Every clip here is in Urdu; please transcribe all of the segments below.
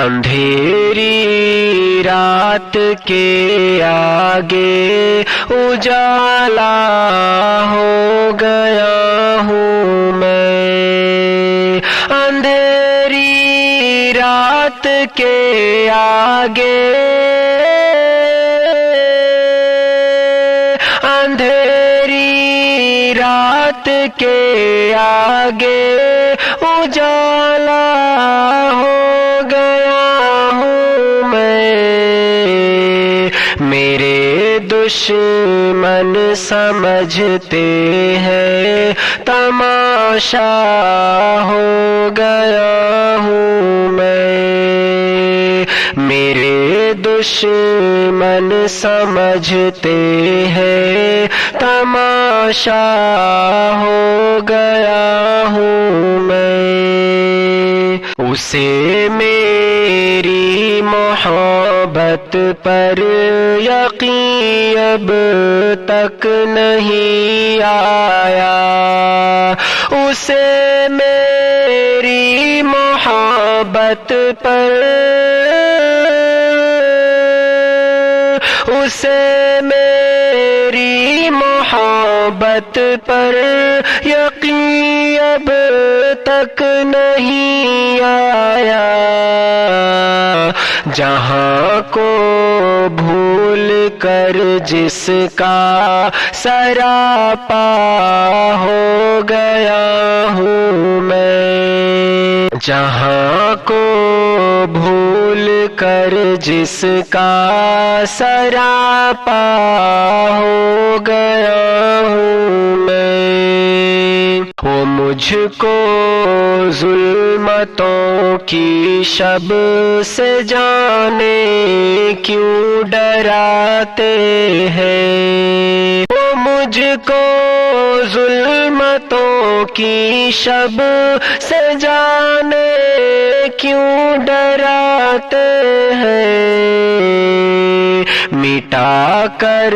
اندھیری رات کے آگے اجالا ہو گیا ہوں میں، اندھیری رات کے آگے، اندھیری رات کے آگے اجالا ہو گیا ہوں میں، میرے دشمن سمجھتے ہیں تماشا ہو گیا ہوں میں، میرے دشمن سمجھتے ہیں تماشا ہو گیا ہوں میں، اسے میری محبت پر یقین اب تک نہیں آیا، اسے میری محبت پر، اسے میری محبت پر یقین اب تک نہیں آیا، جہاں کو بھول کر جس کا سراپا ہو گیا ہوں میں، جہاں کو بھول کر جس کا سراپا ہو گیا ہوں میں، وہ مجھ کو ظلمتوں کی شب سے جانے کیوں ڈراتے ہیں، وہ مجھ کو ظلمتوں کی شب سے جانے کیوں ڈراتے ہیں، مٹا کر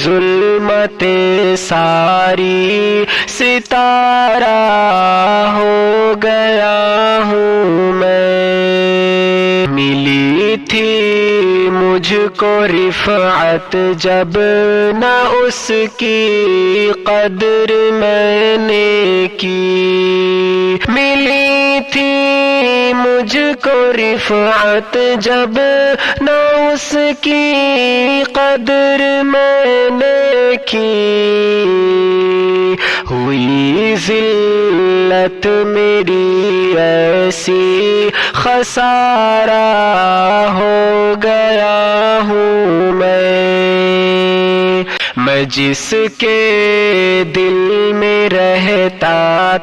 ظلمتیں ساری ستارہ ہو گیا ہوں میں، ملی تھی مجھ کو رفعت جب نہ اس کی قدر میں نے کی، ملی تھی مجھ کو رفعت جب نہ اس کی قدر میں نے کی، ہوئی ذلت میری ایسی خسارہ ہو گیا ہوں میں جس کے دل میں رہتا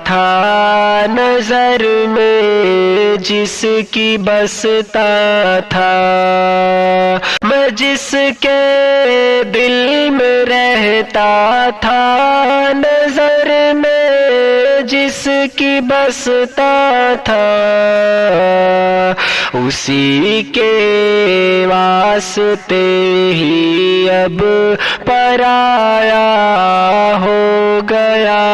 تھا، نظر میں جس کی بستا تھا، میں جس کے دل میں رہتا تھا، نظر میں جس کی بستا تھا، اسی کے واسطے ہی اب پرایا ہو گیا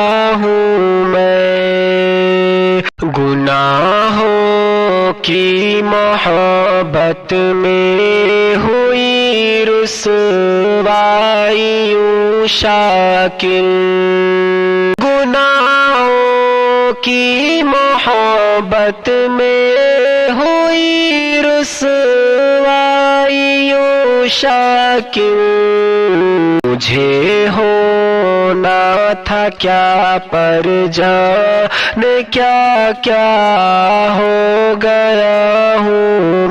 ہوں میں، گناہوں کی محبت میں ہوئی رسوائی یوں شاکر، گناہوں کی محبت میں ہوئی رسوائی یوں شاکر، مجھے ہونا تھا کیا پر جانے کیا کیا ہو گیا ہوں